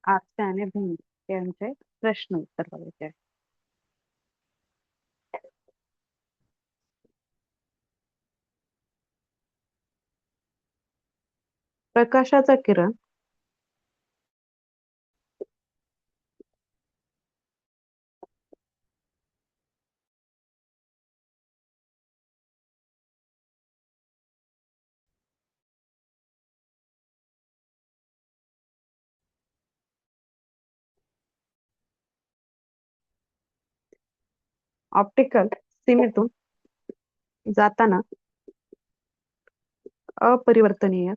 आपसे आणि भिंग यांचे प्रश्न उत्तर बघायचे आहे. प्रकाशाचा किरण ऑप्टिकल सीमेतून जाताना अपरिवर्तनीय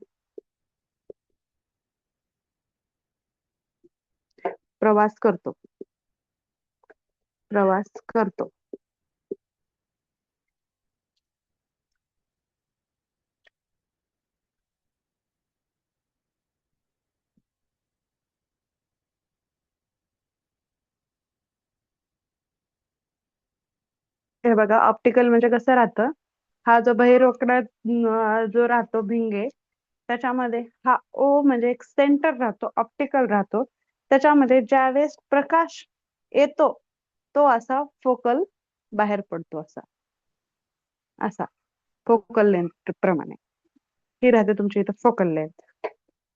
प्रवास करतो. प्रवास करतो. हे बघा, ऑप्टिकल म्हणजे कसं राहतं, हा जो बहिरोकडा जो राहतो भिंगे, त्याच्यामध्ये हा ओ म्हणजे एक सेंटर राहतो, ऑप्टिकल राहतो. त्याच्यामध्ये ज्यावेळेस प्रकाश येतो तो असा फोकल बाहेर पडतो, असा असा फोकल लेंथ प्रमाणे ही राहते तुमची इथं फोकल लेंथ.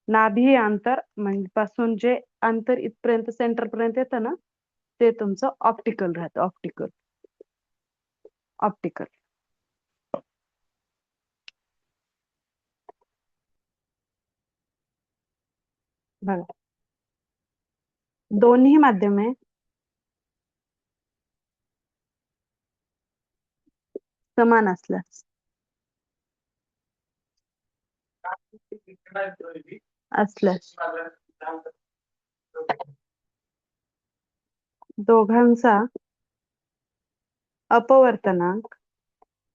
नाभी अंतर म्हणजे पासून जे अंतर इथपर्यंत सेंटर पर्यंत येतं ना, ते तुमचं ऑप्टिकल राहतं. ऑप्टिकल ऑप्टिकल बघा, दोन्ही माध्यमे समान असल्यास असल्यास दोघांचा अपवर्तनांक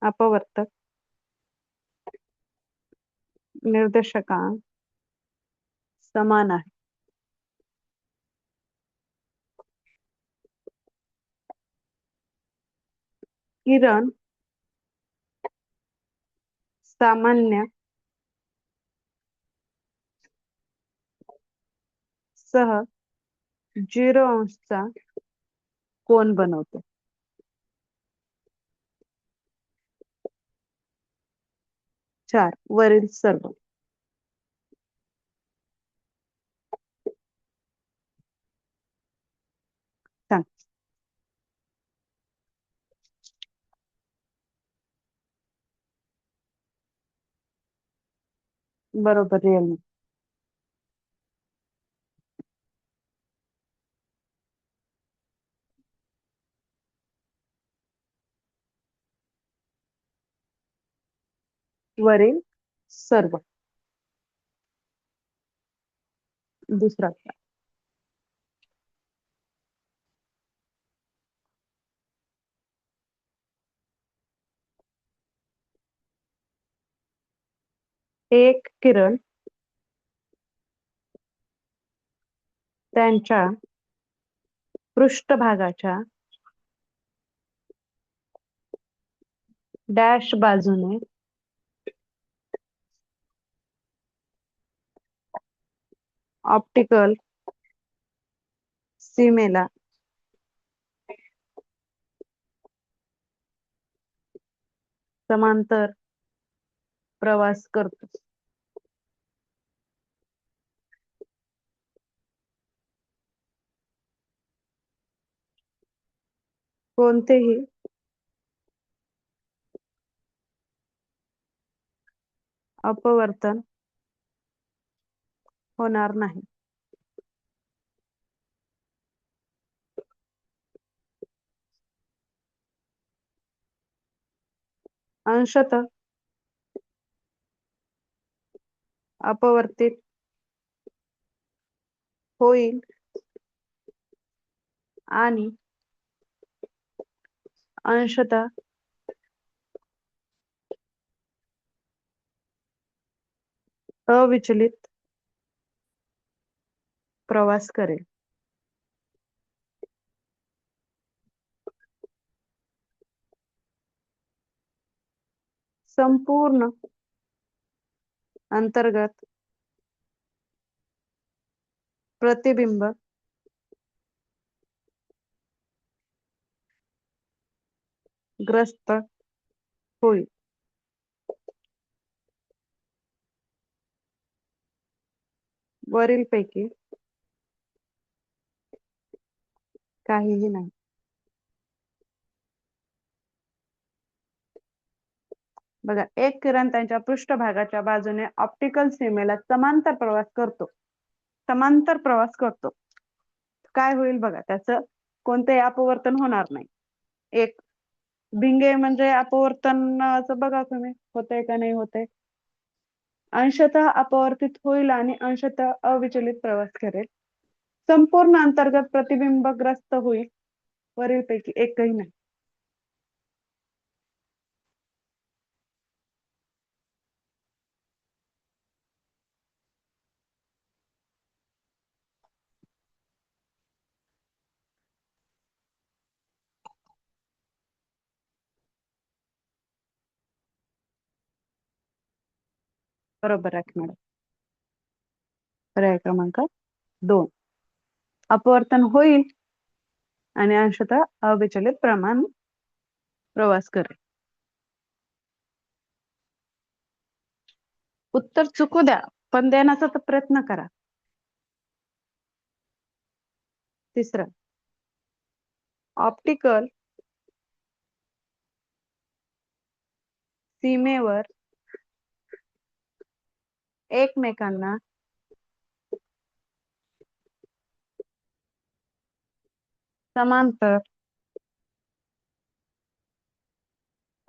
अपवर्तक निर्देशकांक समान आहे. किरण सामान्य सह 0 अंशचा कोन बनवते. चार वरील सर्व सांग. बरोबर, रिअल वरील सर्व. दुसरा एक किरण त्यांच्या पृष्ठभागाच्या डॅश बाजूने ऑप्टिकल सीमेला समांतर प्रवास करतो. कोणतेही अपवर्तन होणार नाही. अंशतः अपवर्तित होईल आणि अंशतः अविचलित प्रवास करेल. संपूर्ण अंतर्गत प्रतिबिंब ग्रस्त होईल. वरीलपैकी काहीही नाही. बघा, एक किरण त्यांच्या पृष्ठभागाच्या बाजूने ऑप्टिकल सीमेला समांतर प्रवास करतो. समांतर प्रवास करतो काय होईल बघा, त्याचं कोणतेही अपवर्तन होणार नाही. एक भिंगे म्हणजे अपवर्तनाचं बघा तुम्ही होतंय का नाही होतंय. अंशतः अपवर्तित होईल आणि अंशतः अविचलित प्रवास करेल. संपूर्ण अंतर्गत प्रतिबिंबग्रस्त होईल. वरीलपैकी एकही नाही. बरोबर आहे मॅडम. पर्याय क्रमांक 2 अपवर्तन होईल आणि अंशतः अविचलित प्रमाण प्रवास करेल. उत्तर चुकू द्या पण देण्याचा तर प्रयत्न करा. तिसरं, ऑप्टिकल सीमेवर एकमेकांना समांतर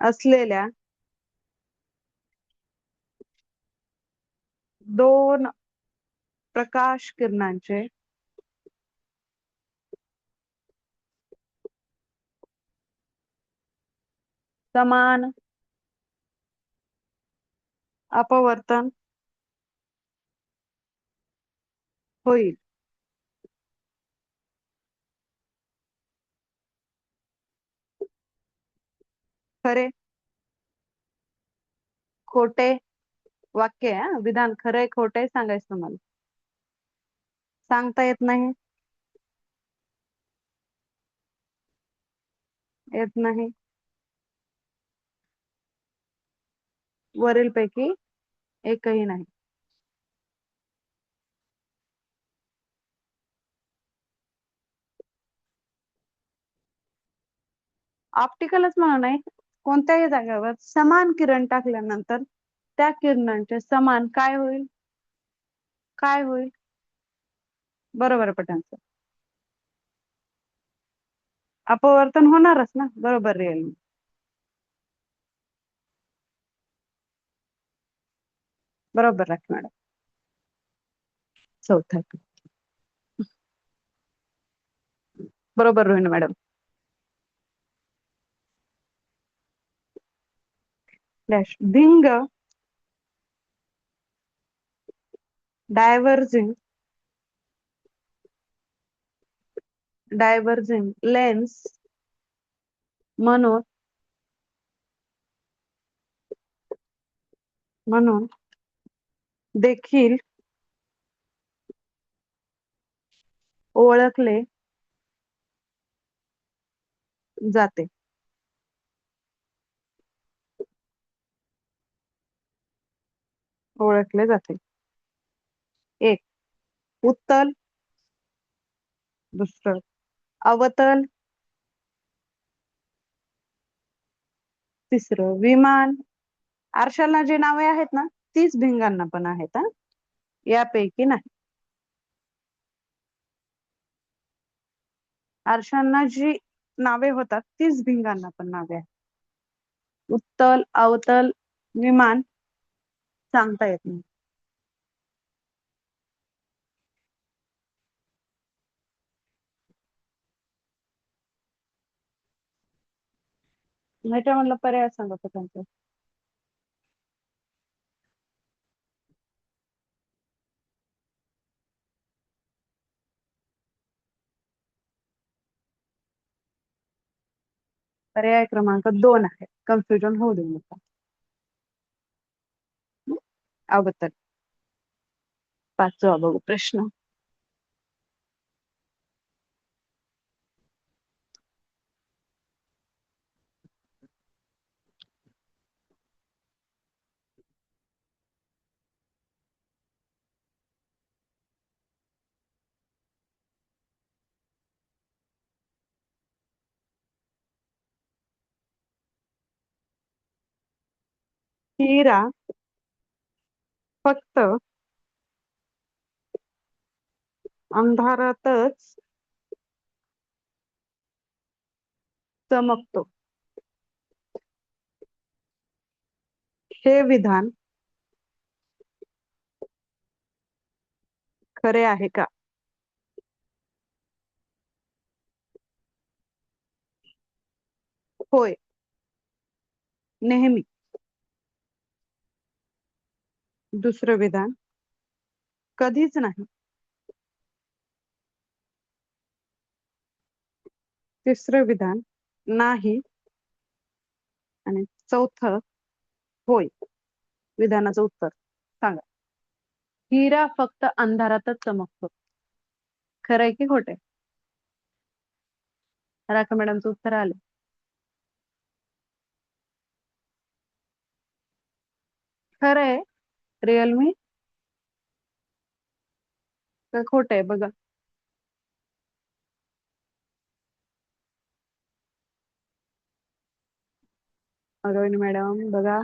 असलेल्या दोन प्रकाश किरणांचे समान अपवर्तन होईल. खरे खोटे वाक्य आहे. विधान खरे खोटे सांगायचं तुम्हाला. सांगता येत नाही. येत नाही. वरीलपैकी एकही नाही. ऑप्टिकलच म्हणा नाही, कोणत्याही जागेवर समान किरण टाकल्यानंतर त्या किरणांचे समान काय होईल? काय होईल? बरोबर पटांचं अपवर्तन होणारच ना. बरोबर रिअल. बरोबर आहे मॅडम. चौथा बरोबर रोहिणी मॅडम. डॅश भिंग डायव्हर्जिंग लेन्स म्हणून देखील ओळखले जाते. ओळखले जाते. एक उत्तल, दुसरं अवतल, तिसरं विमान. आरशाला जी नावे आहेत ना तीच भिंगांना पण आहेत हा. यापैकी नाही. आरशांना जी नावे होतात तीच भिंगांना पण नावे आहेत. उत्तल अवतल विमान सांगता येत नाही. ह्याच्या म्हणलं पर्याय सांगा त्यांचं. पर्याय क्रमांक 2 आहे. कन्फ्युजन होऊ देऊ नका. अवतल. पाचवा बघू प्रश्न. हिरा फक्त अंधारातच चमकतो. हे विधान खरे आहे का? होय, नेहमी. दुसरं विधान, कधीच नाही. तिसरं विधान, नाही. आणि चौथं, होय. विधानाचं उत्तर सांगा. हिरा फक्त अंधारातच चमकतो. खरंय की खोटंय? राखा मॅडमचं उत्तर आलं. खरंय. रिअलमी का खोटंय बघा. अरविंद मॅडम बघा.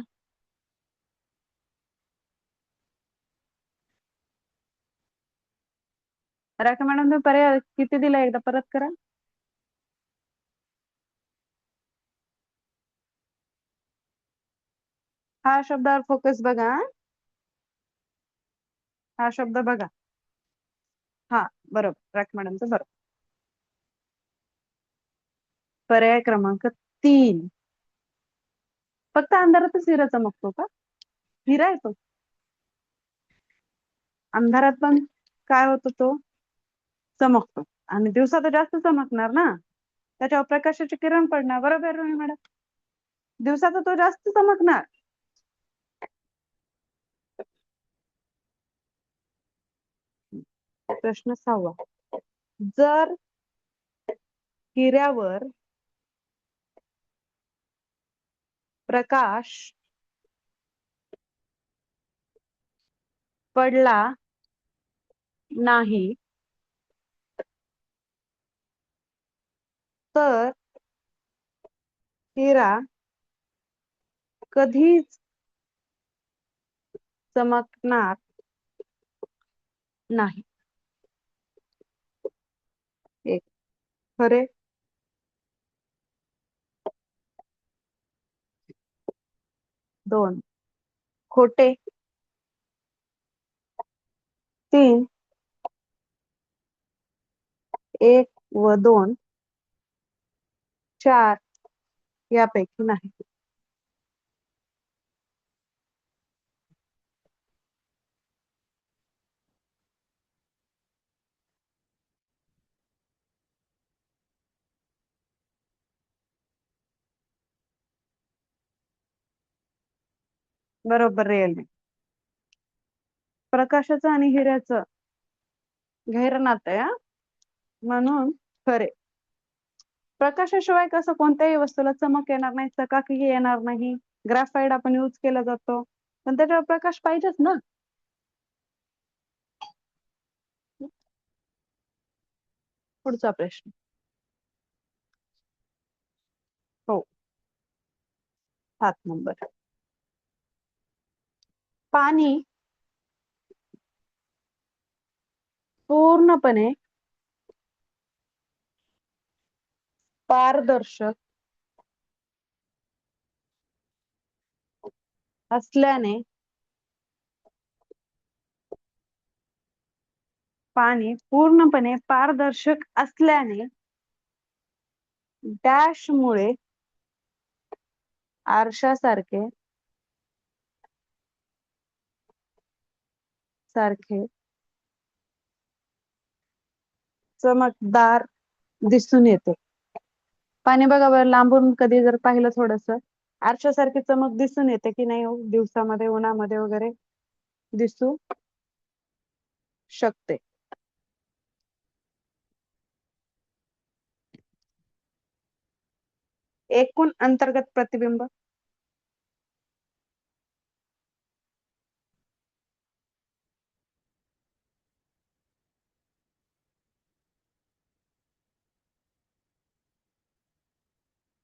राखा मॅडम तुम्ही पर्याय किती दिला एकदा परत करा. हा शब्दावर फोकस बघा. हा शब्द बघा. हा बरोबर, राखा मॅडमचं बरोबर. पर्याय क्रमांक 3. फक्त अंधारातच हिरा चमकतो का? हिरा आहे तो. अंधारात पण काय होतो तो? चमकतो. आणि दिवसा तर जास्त चमकणार ना, त्याच्यावर प्रकाशाची किरण पडणार. बरोबर आहे मॅडम? दिवसाचा तो जास्त चमकणार. प्रश्न 6. जर हिऱ्यावर प्रकाश पडला नाही तर हिरा कधीच चमकणार नाही. एक खरे, 2 खोटे, 3 1 व 2, 4 यापैकी नाही. बरोबर, रिअल मी. प्रकाशाचं आणि हिऱ्याचं गैर नातं आहे हा. म्हणून खरे. प्रकाशाशिवाय कसं कोणत्याही वस्तूला चमक येणार नाही, चकाकीही येणार नाही. ग्राफाईट आपण यूज केला जातो, पण त्याच्यावर प्रकाश पाहिजेच ना. पुढचा प्रश्न. हो, 7 नंबर. पाणी पूर्णपणे पारदर्शक असल्याने पाणी पूर्णपणे पारदर्शक असल्याने डॅश मुळे आरशासारखे चमकदार दिसून येते. पाणी बघा बरं, लांबून कधी जर पाहिलं थोडस, आरशासारखी चमक दिसून येते की नाही हो? दिवसामध्ये, उन्हामध्ये वगैरे दिसू शकते. एकूण अंतर्गत प्रतिबिंब.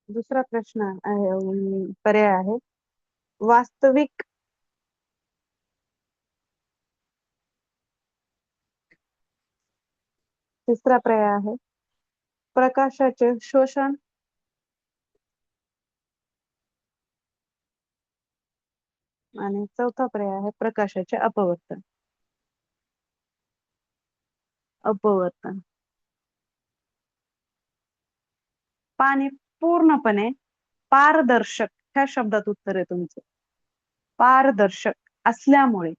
दुसरा प्रश्न आहे, पर्याय आहे वास्तविक. तिसरा पर्याय आहे प्रकाशाचे शोषण. आणि चौथा पर्याय आहे प्रकाशाचे अपवर्तन. अपवर्तन. पाणी पूर्णपणे पारदर्शक ह्या शब्दात उत्तर आहे तुमचं. पारदर्शक असल्यामुळे.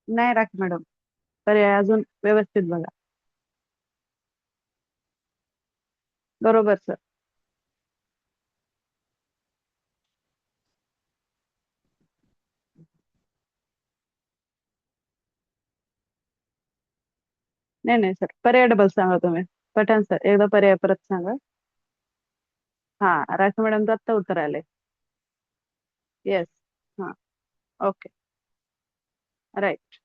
नाही राख मॅडम, पर्याय अजून व्यवस्थित बघा. बरोबर सर. नाही नाही सर, पर्याय डबल सांगा तुम्ही. पठाण सर, एकदा पर्याय परत सांगा. हा, राख मॅडम आत्ता उत्तर आले. येस. हा. ओके. राईट.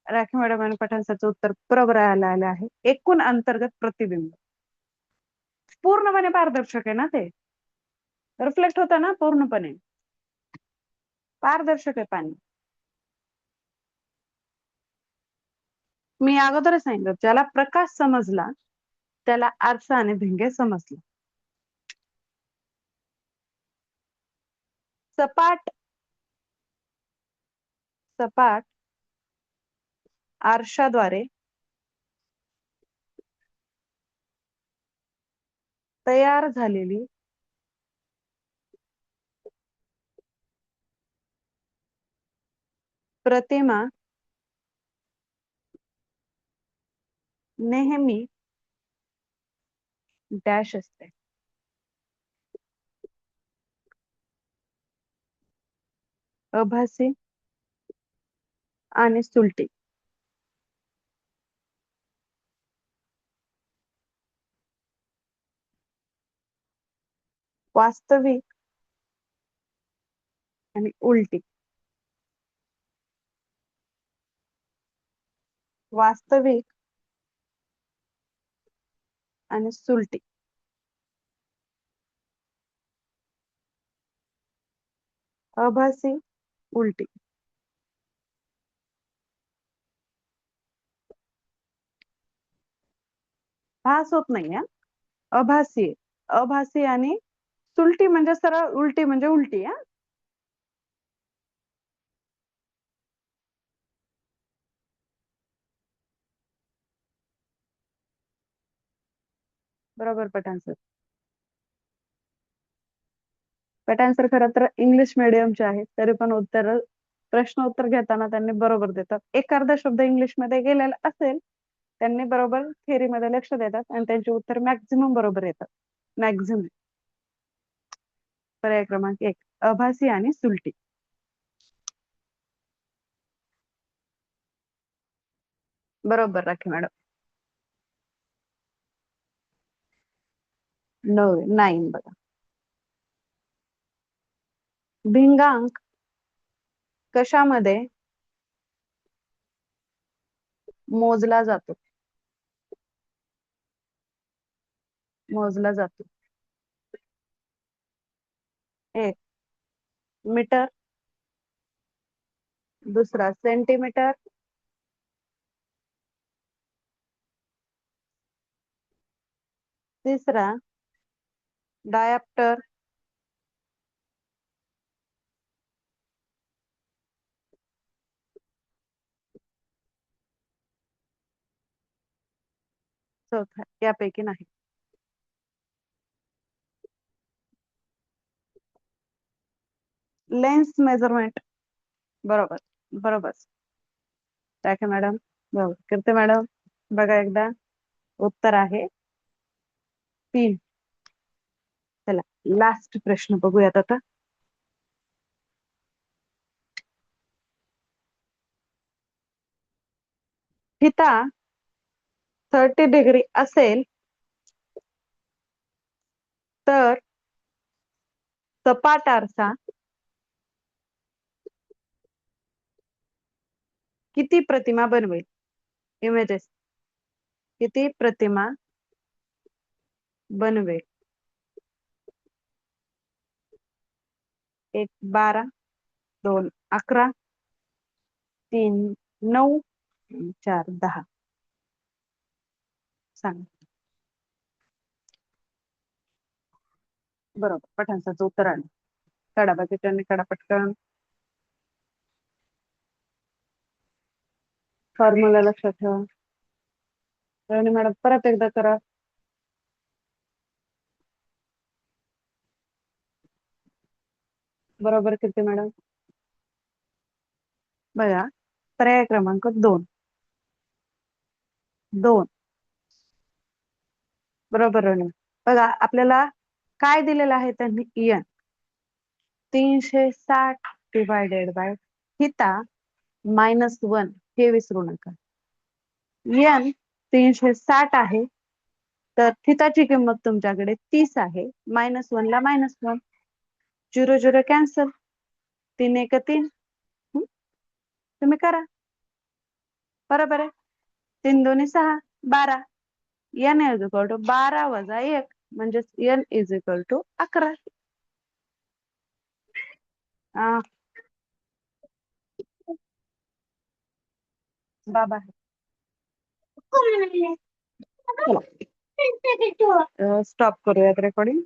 राखी मॅडम आणि पठाण सरचं उत्तर बरोबर आलं आहे. एकूण अंतर्गत प्रतिबिंब पूर्णपणे पारदर्शक आहे ना, ते रिफ्लेक्ट होतं ना पूर्णपणे. पारदर्शक आहे पाणी. मी अगोदरच सांगितलं, ज्याला प्रकाश समजला त्याला आरसा आणि भिंगे समजले. सपाट सपाट आरशाद्वारे तयार झालेली प्रतिमा नेहमी डॅश असते. आभासी आणि सुलटी. वास्तविक आणि उलटी. वास्तविक आणि सुलटी. आभासी, उलटी. भास होत नाही. आभासी. आभासी आणि सुलटी म्हणजे सरळ, उलटी म्हणजे उलटी. बरोबर पठाण सर. पठाण सर खरं तर इंग्लिश मीडियमचे आहेत, तरी पण प्रश्न उत्तर घेताना त्यांनी बरोबर देतात. एक अर्धा शब्द इंग्लिश मध्ये गेलेला असेल, त्यांनी बरोबर थेअरी मध्ये लक्ष देतात आणि त्यांचे उत्तर मॅक्झिमम बरोबर येतात. मॅक्झिमम. पर्याय क्रमांक 1 आभासी आणि सुलटी. बरोबर राखी मॅडम. 9 बघा. भिंगांक कशामध्ये मोजला जातो? मोजला जातो. 1 मीटर, दुसरा सेंटीमीटर, तिसरा डायप्टर, चौथा यापैकी नाही. Lens measurement. बरोबर. बरोबर राखी मॅडम. बरोबर. कीर्ती मॅडम बघा एकदा, उत्तर आहे 3. चला लास्ट प्रश्न बघूयात आता. थिटा 30 डिग्री असेल तर सपाट आरसा किती प्रतिमा बनवेल? इमेजेस किती प्रतिमा बनवेल? 1 12, 2 11, 3 9, 4 10. सांग. बरोबर, पठाणसाचं उत्तर आलं. काढा बाकीच्यांनी काढा पटकन. फॉर्म्युला लक्षात ठेवा. रोहिणी मॅडम परत एकदा करा. बरोबर किती मॅडम? बघा, पर्याय क्रमांक 2. 2 बरोबर रोहिणी. बघा आपल्याला काय दिलेलं आहे त्यांनी? एन 360 डिवायडेड बाय थिटा -1 हे विसरू नका. एन 360 आहे, तर थिटाची किंमत तुमच्याकडे 30 आहे. -1 ला -1, 0 0 कॅन्सल, 3 1 3. तुम्ही करा. बरोबर आहे. 3 2 6 12. n इज इक्वल टू 12 वजा 1 म्हणजे n इज इक्वल टू 11. बाबा स्टॉप करूयात रेकॉर्डिंग.